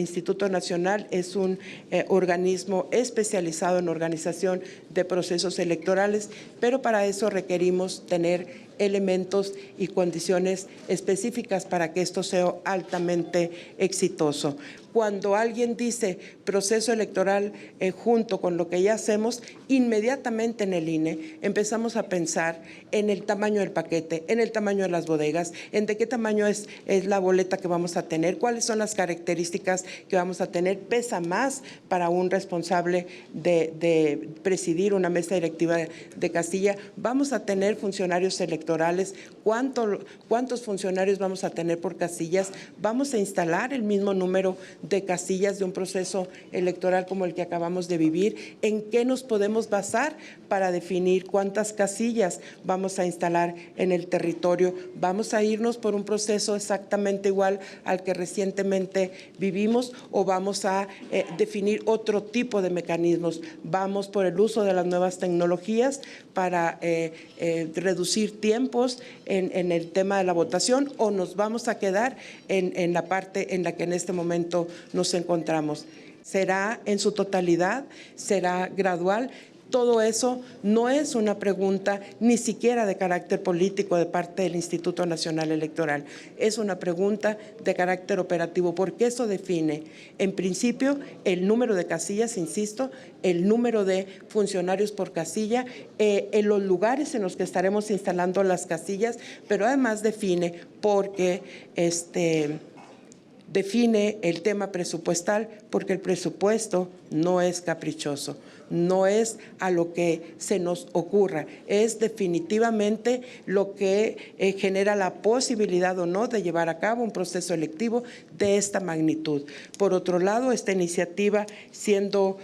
Instituto Nacional es un organismo especializado en organización de procesos electorales, pero para eso requerimos tener elementos y condiciones específicas para que esto sea altamente exitoso. Cuando alguien dice proceso electoral junto con lo que ya hacemos, inmediatamente en el INE empezamos a pensar en el tamaño del paquete, en el tamaño de las bodegas, en de qué tamaño es la boleta que vamos a tener, cuáles son las características que vamos a tener. Pesa más para un responsable de presidir una mesa directiva de casilla. Vamos a tener funcionarios electorales. ¿Cuántos funcionarios vamos a tener por casillas? Vamos a instalar el mismo número de casillas de un proceso electoral como el que acabamos de vivir. ¿En qué nos podemos basar para definir cuántas casillas vamos a instalar en el territorio? ¿Vamos a irnos por un proceso exactamente igual al que recientemente vivimos o vamos a definir otro tipo de mecanismos? ¿Vamos por el uso de las nuevas tecnologías para reducir tiempos en el tema de la votación o nos vamos a quedar en la parte en la que en este momento nos encontramos? ¿Será en su totalidad? ¿Será gradual? Todo eso no es una pregunta ni siquiera de carácter político de parte del Instituto Nacional Electoral. Es una pregunta de carácter operativo, porque eso define, en principio, el número de casillas, insisto, el número de funcionarios por casilla, en los lugares en los que estaremos instalando las casillas, pero además define porque define el tema presupuestal, porque el presupuesto no es caprichoso, no es a lo que se nos ocurra, es definitivamente lo que genera la posibilidad o no de llevar a cabo un proceso electivo de esta magnitud. Por otro lado, esta iniciativa, siendo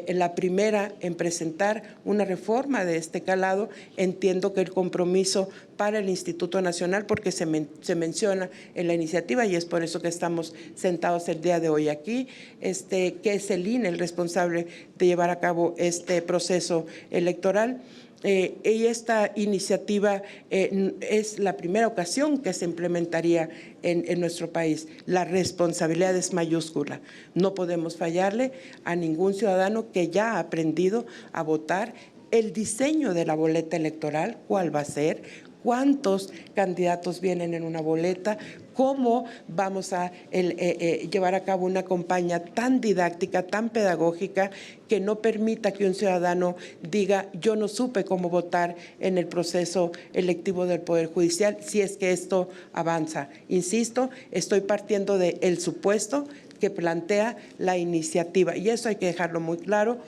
la primera en presentar una reforma de este calado, entiendo que el compromiso para el Instituto Nacional, porque se menciona en la iniciativa y es por eso que estamos sentados el día de hoy aquí, que es el INE el responsable de llevar a cabo este proceso electoral. Y esta iniciativa es la primera ocasión que se implementaría en nuestro país. La responsabilidad es mayúscula. No podemos fallarle a ningún ciudadano que ya ha aprendido a votar. El diseño de la boleta electoral, ¿cuál va a ser? ¿Cuántos candidatos vienen en una boleta? ¿Cómo vamos a llevar a cabo una campaña tan didáctica, tan pedagógica, que no permita que un ciudadano diga yo no supe cómo votar en el proceso electivo del Poder Judicial si es que esto avanza? Insisto, estoy partiendo del supuesto que plantea la iniciativa. Y eso hay que dejarlo muy claro,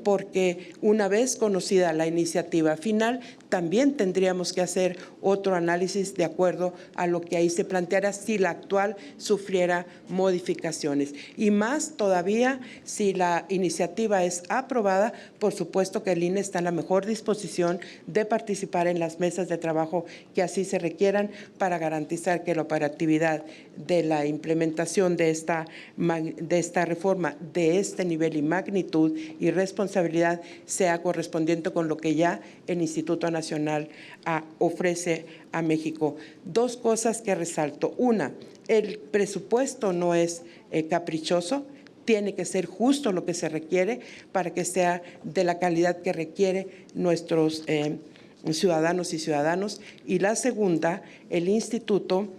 porque una vez conocida la iniciativa final, también tendríamos que hacer otro análisis de acuerdo a lo que ahí se planteara si la actual sufriera modificaciones. Y más todavía si la iniciativa es aprobada, por supuesto que el INE está en la mejor disposición de participar en las mesas de trabajo que así se requieran para garantizar que la operatividad de la implementación de esta reforma de este nivel y magnitud y responsabilidad sea correspondiente con lo que ya el Instituto Nacional ofrece a México. Dos cosas que resalto. Una, el presupuesto no es caprichoso, tiene que ser justo lo que se requiere para que sea de la calidad que requiere nuestros ciudadanos y ciudadanos. Y la segunda, el instituto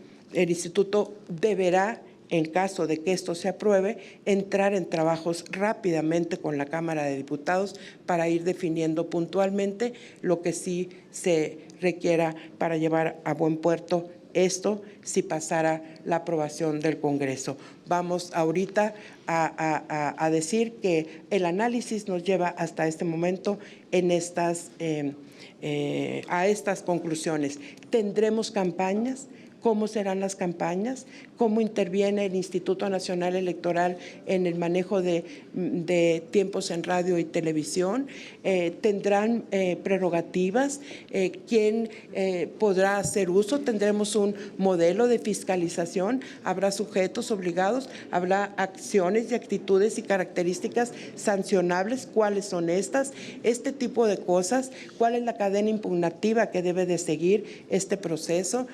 deberá, en caso de que esto se apruebe, entrar en trabajos rápidamente con la Cámara de Diputados para ir definiendo puntualmente lo que sí se requiera para llevar a buen puerto esto si pasara la aprobación del Congreso. Vamos ahorita a decir que el análisis nos lleva hasta este momento a estas conclusiones. ¿Tendremos campañas? ¿Cómo serán las campañas? ¿Cómo interviene el Instituto Nacional Electoral en el manejo de tiempos en radio y televisión? ¿Tendrán prerrogativas? ¿Quién podrá hacer uso? ¿Tendremos un modelo de fiscalización? ¿Habrá sujetos obligados? ¿Habrá acciones y actitudes y características sancionables? ¿Cuáles son estas? Este tipo de cosas. ¿Cuál es la cadena impugnativa que debe de seguir este proceso?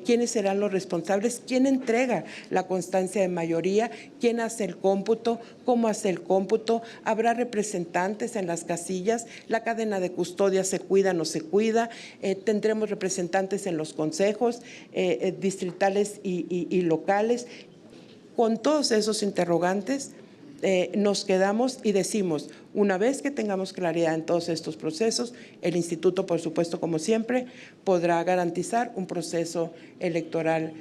¿Quiénes serán los responsables, quién entrega la constancia de mayoría, quién hace el cómputo, cómo hace el cómputo, habrá representantes en las casillas, la cadena de custodia se cuida, no se cuida, tendremos representantes en los consejos distritales y locales. Con todos esos interrogantes nos quedamos y decimos, una vez que tengamos claridad en todos estos procesos, el instituto, por supuesto, como siempre, podrá garantizar un proceso electoral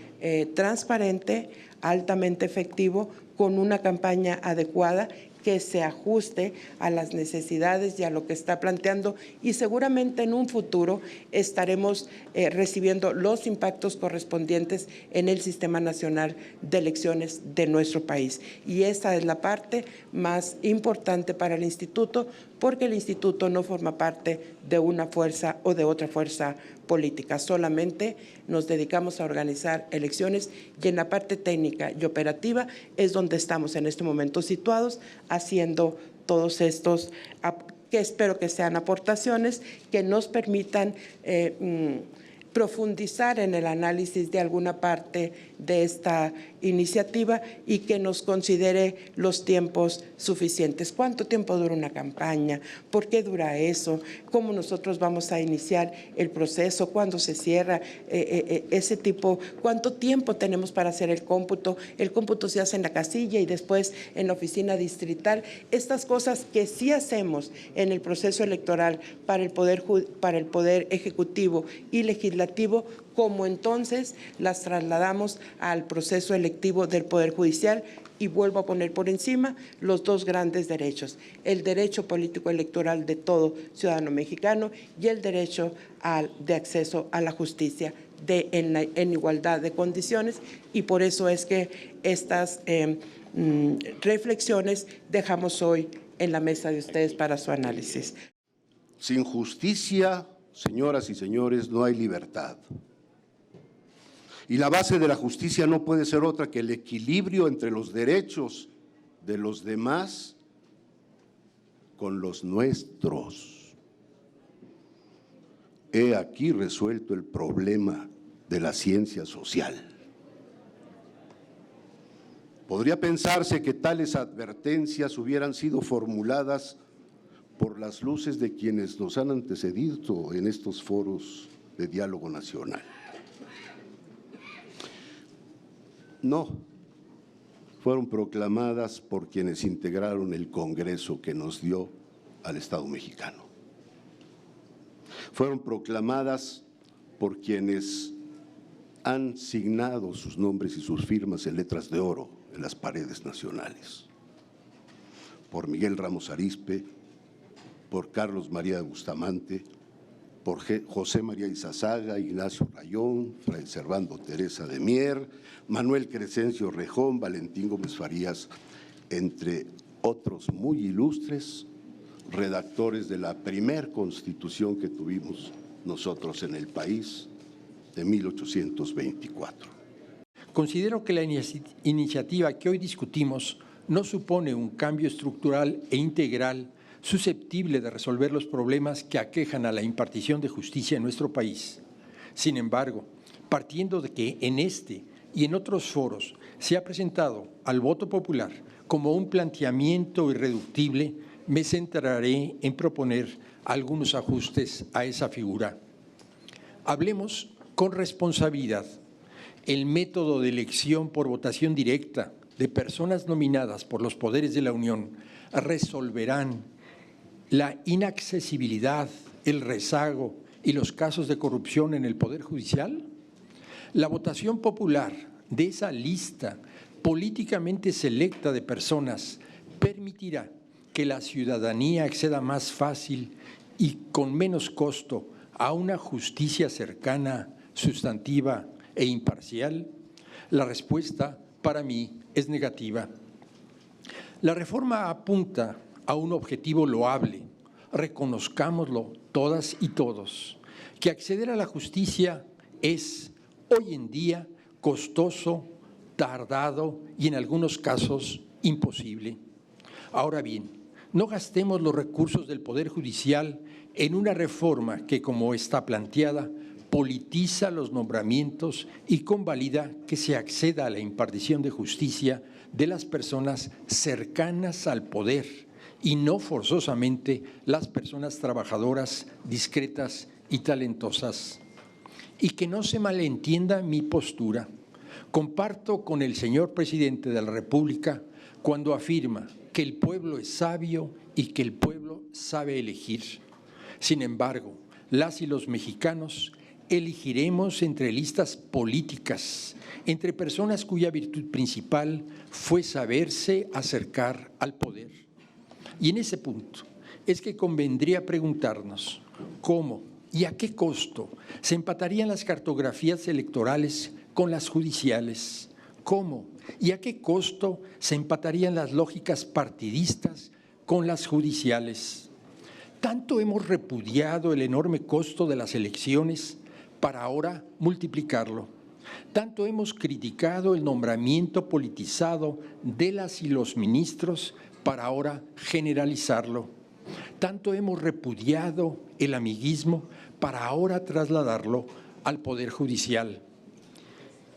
transparente, altamente efectivo, con una campaña adecuada que se ajuste a las necesidades y a lo que está planteando, y seguramente en un futuro estaremos recibiendo los impactos correspondientes en el Sistema Nacional de Elecciones de nuestro país. Y esa es la parte más importante para el instituto, porque el instituto no forma parte de una fuerza o de otra fuerza política, solamente nos dedicamos a organizar elecciones, y en la parte técnica y operativa es donde estamos en este momento situados, haciendo todos estos, que espero que sean aportaciones que nos permitan profundizar en el análisis de alguna parte de esta iniciativa y que nos considere los tiempos suficientes. ¿Cuánto tiempo dura una campaña? ¿Por qué dura eso? ¿Cómo nosotros vamos a iniciar el proceso? ¿Cuándo se cierra? Ese tipo, ¿cuánto tiempo tenemos para hacer el cómputo? El cómputo se hace en la casilla y después en la oficina distrital. Estas cosas que sí hacemos en el proceso electoral para el poder ejecutivo y legislativo, como entonces las trasladamos al proceso electivo del Poder Judicial. Y vuelvo a poner por encima los dos grandes derechos, el derecho político electoral de todo ciudadano mexicano y el derecho de acceso a la justicia en igualdad de condiciones, y por eso es que estas reflexiones dejamos hoy en la mesa de ustedes para su análisis. Sin justicia, señoras y señores, no hay libertad. Y la base de la justicia no puede ser otra que el equilibrio entre los derechos de los demás con los nuestros. He aquí resuelto el problema de la ciencia social. Podría pensarse que tales advertencias hubieran sido formuladas por las luces de quienes nos han antecedido en estos foros de diálogo nacional. No, fueron proclamadas por quienes integraron el Congreso que nos dio al Estado mexicano. Fueron proclamadas por quienes han signado sus nombres y sus firmas en letras de oro en las paredes nacionales. Por Miguel Ramos Arizpe, por Carlos María Bustamante, por José María Izazaga, Ignacio Rayón, Fray Servando Teresa de Mier, Manuel Crescencio Rejón, Valentín Gómez Farías, entre otros muy ilustres redactores de la primer constitución que tuvimos nosotros en el país de 1824. Considero que la iniciativa que hoy discutimos no supone un cambio estructural e integral susceptible de resolver los problemas que aquejan a la impartición de justicia en nuestro país. Sin embargo, partiendo de que en este y en otros foros se ha presentado al voto popular como un planteamiento irreductible, me centraré en proponer algunos ajustes a esa figura. Hablemos con responsabilidad. El método de elección por votación directa de personas nominadas por los poderes de la Unión resolverán la inaccesibilidad, el rezago y los casos de corrupción en el Poder Judicial. La votación popular de esa lista políticamente selecta de personas permitirá que la ciudadanía acceda más fácil y con menos costo a una justicia cercana, sustantiva e imparcial. La respuesta para mí es negativa. La reforma apunta a un objetivo loable, reconozcámoslo todas y todos, que acceder a la justicia es hoy en día costoso, tardado y en algunos casos imposible. Ahora bien, no gastemos los recursos del Poder Judicial en una reforma que, como está planteada, politiza los nombramientos y convalida que se acceda a la impartición de justicia de las personas cercanas al poder y no forzosamente las personas trabajadoras, discretas y talentosas. Y que no se malentienda mi postura. Comparto con el señor presidente de la República cuando afirma que el pueblo es sabio y que el pueblo sabe elegir. Sin embargo, las y los mexicanos elegiremos entre listas políticas, entre personas cuya virtud principal fue saberse acercar al poder. Y en ese punto es que convendría preguntarnos cómo y a qué costo se empatarían las cartografías electorales con las judiciales, cómo y a qué costo se empatarían las lógicas partidistas con las judiciales. Tanto hemos repudiado el enorme costo de las elecciones para ahora multiplicarlo. Tanto hemos criticado el nombramiento politizado de las y los ministros para ahora generalizarlo. Tanto hemos repudiado el amiguismo para ahora trasladarlo al Poder Judicial.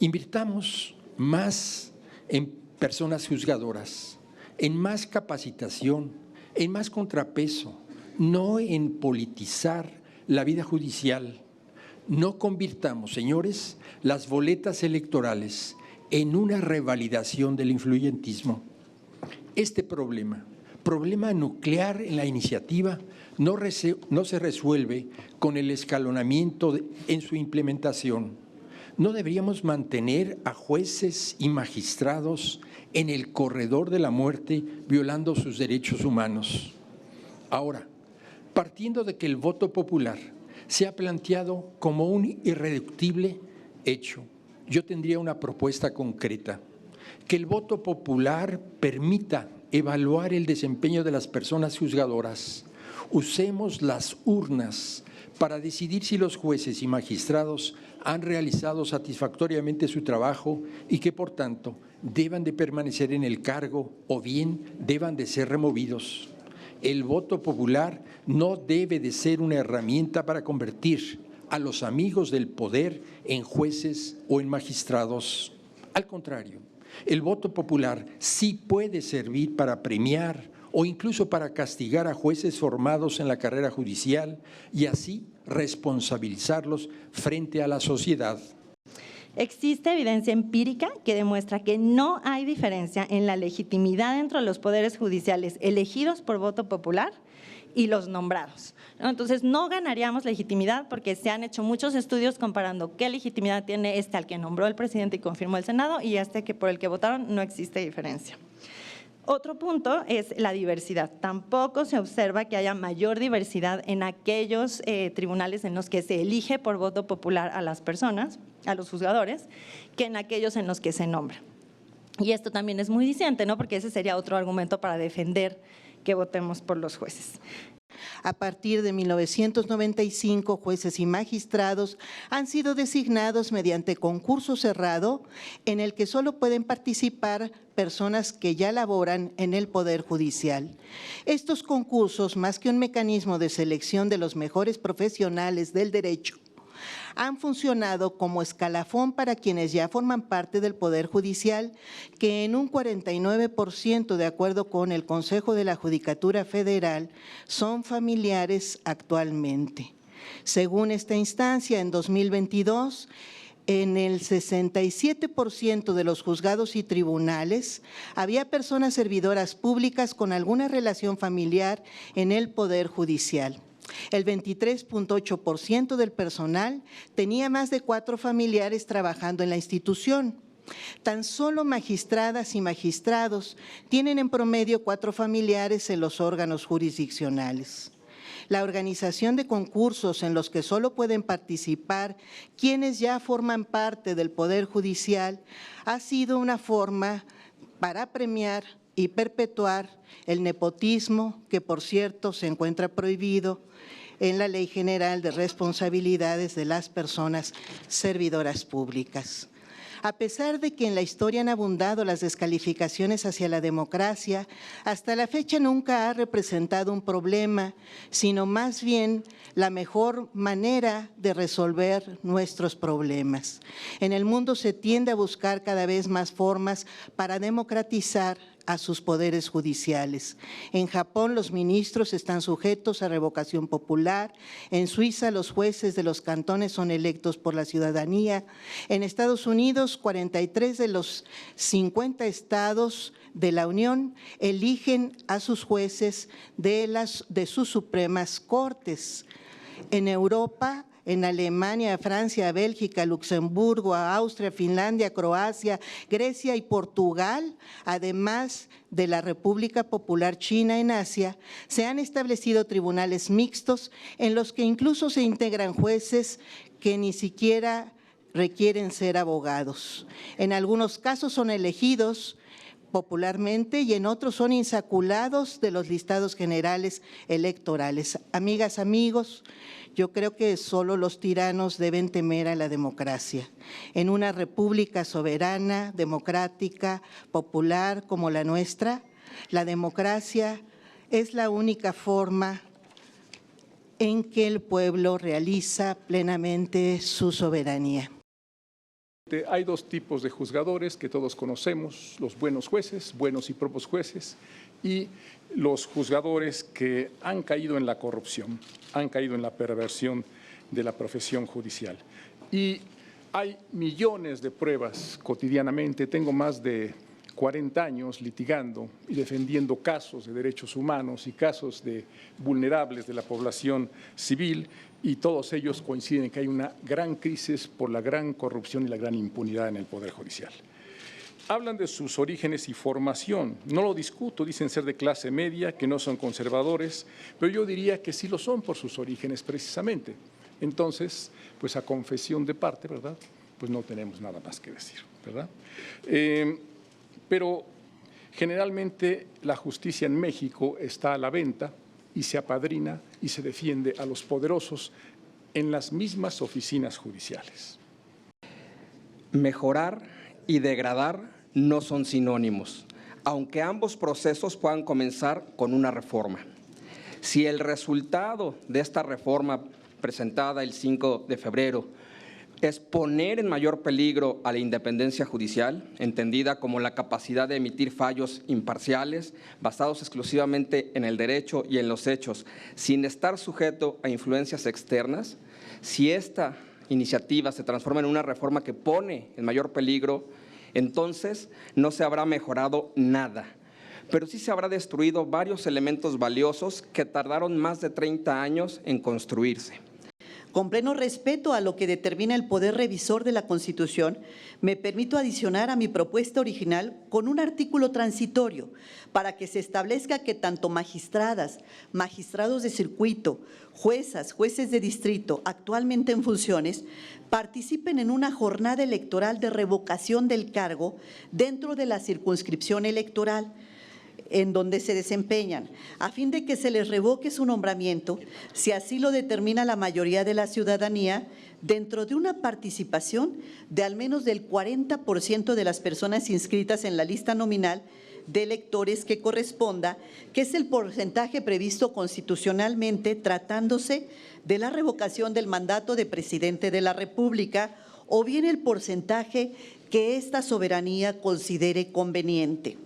Invirtamos más en personas juzgadoras, en más capacitación, en más contrapeso, no en politizar la vida judicial. No convirtamos, señores, las boletas electorales en una revalidación del influyentismo. Este problema nuclear en la iniciativa, no se resuelve con el escalonamiento en su implementación. No deberíamos mantener a jueces y magistrados en el corredor de la muerte violando sus derechos humanos. Ahora, partiendo de que el voto popular se ha planteado como un irreductible hecho, yo tendría una propuesta concreta: que el voto popular permita evaluar el desempeño de las personas juzgadoras. Usemos las urnas para decidir si los jueces y magistrados han realizado satisfactoriamente su trabajo y que, por tanto, deban de permanecer en el cargo o bien deban de ser removidos. El voto popular no debe de ser una herramienta para convertir a los amigos del poder en jueces o en magistrados. Al contrario, el voto popular sí puede servir para premiar o incluso para castigar a jueces formados en la carrera judicial y así responsabilizarlos frente a la sociedad. Existe evidencia empírica que demuestra que no hay diferencia en la legitimidad entre los poderes judiciales elegidos por voto popular y los nombrados, ¿no? Entonces, no ganaríamos legitimidad porque se han hecho muchos estudios comparando qué legitimidad tiene al que nombró el presidente y confirmó el Senado y que por el que votaron. No existe diferencia. Otro punto es la diversidad. Tampoco se observa que haya mayor diversidad en aquellos tribunales en los que se elige por voto popular a las personas, a los juzgadores, que en aquellos en los que se nombra. Y esto también es muy diciente, ¿no? Porque ese sería otro argumento para defender que votemos por los jueces. A partir de 1995, jueces y magistrados han sido designados mediante concurso cerrado en el que solo pueden participar personas que ya laboran en el Poder Judicial. Estos concursos, más que un mecanismo de selección de los mejores profesionales del derecho, han funcionado como escalafón para quienes ya forman parte del Poder Judicial, que en un 49%, de acuerdo con el Consejo de la Judicatura Federal, son familiares actualmente. Según esta instancia, en 2022, en el 67% de los juzgados y tribunales había personas servidoras públicas con alguna relación familiar en el Poder Judicial. El 23.8% del personal tenía más de 4 familiares trabajando en la institución. Tan solo magistradas y magistrados tienen en promedio 4 familiares en los órganos jurisdiccionales. La organización de concursos en los que solo pueden participar quienes ya forman parte del Poder Judicial ha sido una forma para premiar y perpetuar el nepotismo, que por cierto se encuentra prohibido en la Ley General de Responsabilidades de las Personas Servidoras Públicas. A pesar de que en la historia han abundado las descalificaciones hacia la democracia, hasta la fecha nunca ha representado un problema, sino más bien la mejor manera de resolver nuestros problemas. En el mundo se tiende a buscar cada vez más formas para democratizar a sus poderes judiciales. En Japón los ministros están sujetos a revocación popular, en Suiza los jueces de los cantones son electos por la ciudadanía, en Estados Unidos 43 de los 50 estados de la Unión eligen a sus jueces de sus supremas cortes. En Europa, en Alemania, Francia, Bélgica, Luxemburgo, Austria, Finlandia, Croacia, Grecia y Portugal, además de la República Popular China en Asia, se han establecido tribunales mixtos en los que incluso se integran jueces que ni siquiera requieren ser abogados. En algunos casos son elegidos popularmente y en otros son insaculados de los listados generales electorales. Amigas, amigos, yo creo que solo los tiranos deben temer a la democracia. En una república soberana, democrática, popular como la nuestra, la democracia es la única forma en que el pueblo realiza plenamente su soberanía. Hay dos tipos de juzgadores que todos conocemos, los buenos jueces, buenos y propios jueces, y los juzgadores que han caído en la corrupción, han caído en la perversión de la profesión judicial. Y hay millones de pruebas cotidianamente, tengo más de 40 años litigando y defendiendo casos de derechos humanos y casos de vulnerables de la población civil, y todos ellos coinciden en que hay una gran crisis por la gran corrupción y la gran impunidad en el Poder Judicial. Hablan de sus orígenes y formación. No lo discuto, dicen ser de clase media, que no son conservadores, pero yo diría que sí lo son por sus orígenes precisamente. Entonces, pues a confesión de parte, ¿verdad? Pues no tenemos nada más que decir, ¿verdad? Pero generalmente la justicia en México está a la venta y se apadrina y se defiende a los poderosos en las mismas oficinas judiciales. Mejorar y degradar no son sinónimos, aunque ambos procesos puedan comenzar con una reforma. Si el resultado de esta reforma presentada el 5 de febrero es poner en mayor peligro a la independencia judicial, entendida como la capacidad de emitir fallos imparciales, basados exclusivamente en el derecho y en los hechos, sin estar sujeto a influencias externas, si esta iniciativa se transforma en una reforma que pone en mayor peligro, entonces no se habrá mejorado nada, pero sí se habrá destruido varios elementos valiosos que tardaron más de 30 años en construirse. Con pleno respeto a lo que determina el Poder Revisor de la Constitución, me permito adicionar a mi propuesta original con un artículo transitorio para que se establezca que tanto magistradas, magistrados de circuito, juezas, jueces de distrito actualmente en funciones, participen en una jornada electoral de revocación del cargo dentro de la circunscripción electoral en donde se desempeñan, a fin de que se les revoque su nombramiento, si así lo determina la mayoría de la ciudadanía, dentro de una participación de al menos del 40% de las personas inscritas en la lista nominal de electores que corresponda, que es el porcentaje previsto constitucionalmente tratándose de la revocación del mandato de presidente de la República, o bien el porcentaje que esta soberanía considere conveniente.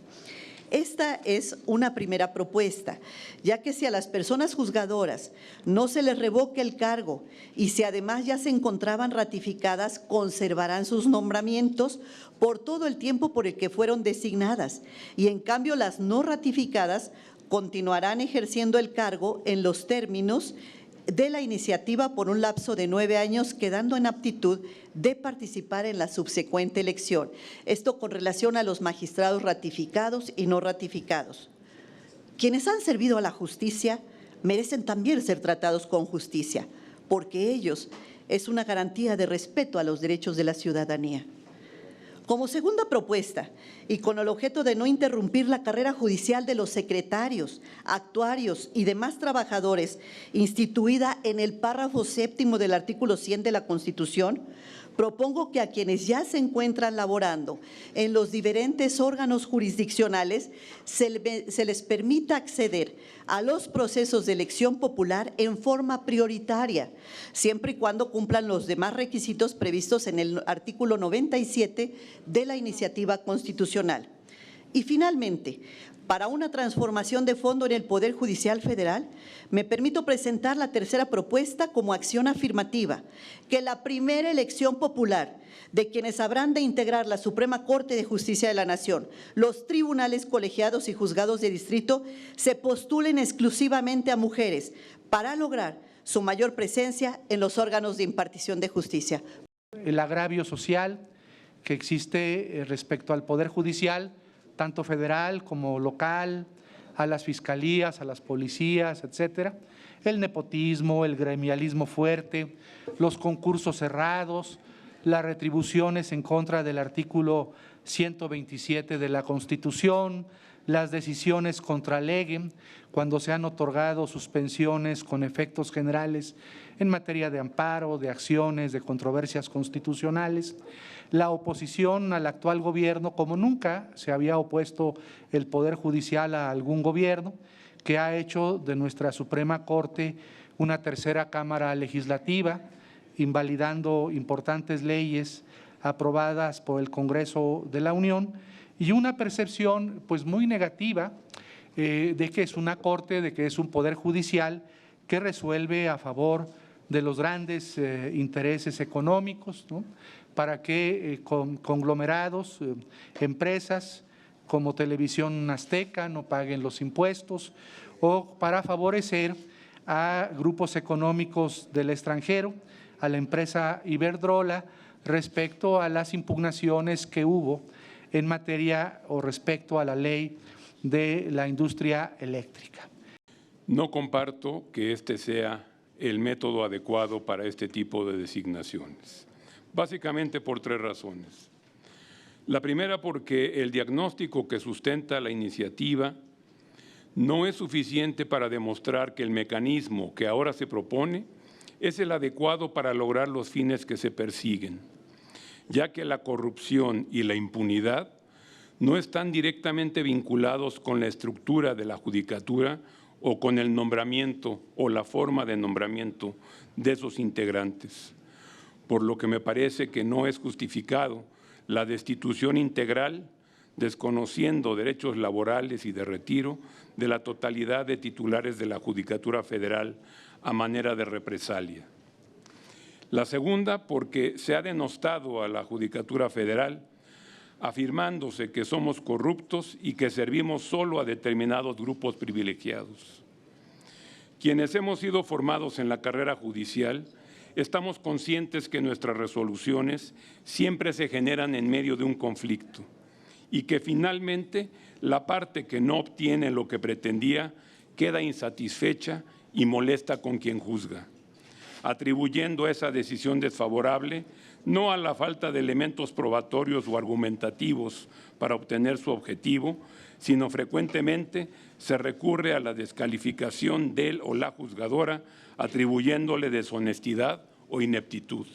Esta es una primera propuesta, ya que si a las personas juzgadoras no se les revoque el cargo y si además ya se encontraban ratificadas, conservarán sus nombramientos por todo el tiempo por el que fueron designadas, y en cambio las no ratificadas continuarán ejerciendo el cargo en los términos de la iniciativa por un lapso de 9 años, quedando en aptitud de participar en la subsecuente elección. Esto con relación a los magistrados ratificados y no ratificados. Quienes han servido a la justicia merecen también ser tratados con justicia, porque ellos es una garantía de respeto a los derechos de la ciudadanía. Como segunda propuesta, y con el objeto de no interrumpir la carrera judicial de los secretarios, actuarios y demás trabajadores instituida en el párrafo 7º del artículo 100 de la Constitución, propongo que a quienes ya se encuentran laborando en los diferentes órganos jurisdiccionales se les permita acceder a los procesos de elección popular en forma prioritaria, siempre y cuando cumplan los demás requisitos previstos en el artículo 97 de la iniciativa constitucional. Y finalmente, para una transformación de fondo en el Poder Judicial Federal, me permito presentar la tercera propuesta como acción afirmativa, que la primera elección popular de quienes habrán de integrar la Suprema Corte de Justicia de la Nación, los tribunales colegiados y juzgados de distrito, se postulen exclusivamente a mujeres para lograr su mayor presencia en los órganos de impartición de justicia. El agravio social que existe respecto al Poder Judicial, tanto federal como local, a las fiscalías, a las policías, etcétera, el nepotismo, el gremialismo fuerte, los concursos cerrados, las retribuciones en contra del artículo 127 de la Constitución, las decisiones contra lege, cuando se han otorgado suspensiones con efectos generales en materia de amparo, de acciones, de controversias constitucionales, la oposición al actual gobierno, como nunca se había opuesto el Poder Judicial a algún gobierno, que ha hecho de nuestra Suprema Corte una tercera Cámara Legislativa, invalidando importantes leyes aprobadas por el Congreso de la Unión, y una percepción pues muy negativa de que es una Corte, de que es un Poder Judicial que resuelve a favor de los grandes intereses económicos, ¿no? Para que conglomerados, empresas como Televisión Azteca no paguen los impuestos, o para favorecer a grupos económicos del extranjero, a la empresa Iberdrola, respecto a las impugnaciones que hubo en materia o respecto a la ley de la industria eléctrica. No comparto que este sea el método adecuado para este tipo de designaciones, básicamente por tres razones. La primera, porque el diagnóstico que sustenta la iniciativa no es suficiente para demostrar que el mecanismo que ahora se propone es el adecuado para lograr los fines que se persiguen, ya que la corrupción y la impunidad no están directamente vinculados con la estructura de la judicatura o con el nombramiento o la forma de nombramiento de sus integrantes, por lo que me parece que no es justificado la destitución integral, desconociendo derechos laborales y de retiro de la totalidad de titulares de la Judicatura Federal a manera de represalia. La segunda, porque se ha denostado a la Judicatura Federal, afirmándose que somos corruptos y que servimos solo a determinados grupos privilegiados. Quienes hemos sido formados en la carrera judicial, estamos conscientes que nuestras resoluciones siempre se generan en medio de un conflicto y que finalmente la parte que no obtiene lo que pretendía queda insatisfecha y molesta con quien juzga, atribuyendo esa decisión desfavorable no a la falta de elementos probatorios o argumentativos para obtener su objetivo, sino frecuentemente se recurre a la descalificación del o la juzgadora, atribuyéndole deshonestidad o ineptitud.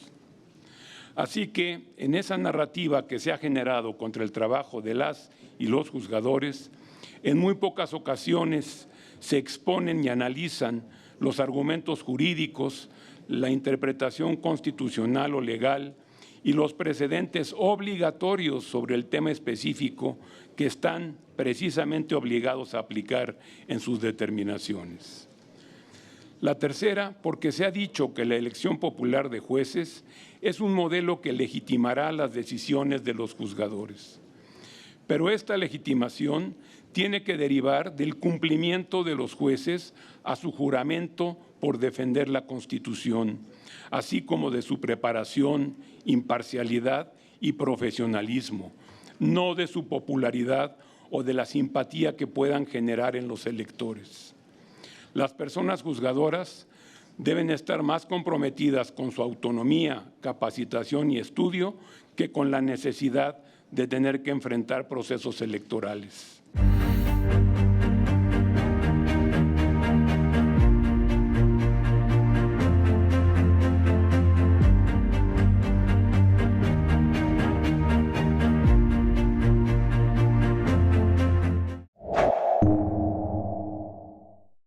Así que en esa narrativa que se ha generado contra el trabajo de las y los juzgadores, en muy pocas ocasiones se exponen y analizan los argumentos jurídicos, la interpretación constitucional o legal y los precedentes obligatorios sobre el tema específico que están precisamente obligados a aplicar en sus determinaciones. La tercera, porque se ha dicho que la elección popular de jueces es un modelo que legitimará las decisiones de los juzgadores. Pero esta legitimación tiene que derivar del cumplimiento de los jueces a su juramento por defender la Constitución, así como de su preparación, imparcialidad y profesionalismo, no de su popularidad o de la simpatía que puedan generar en los electores. Las personas juzgadoras deben estar más comprometidas con su autonomía, capacitación y estudio que con la necesidad de tener que enfrentar procesos electorales.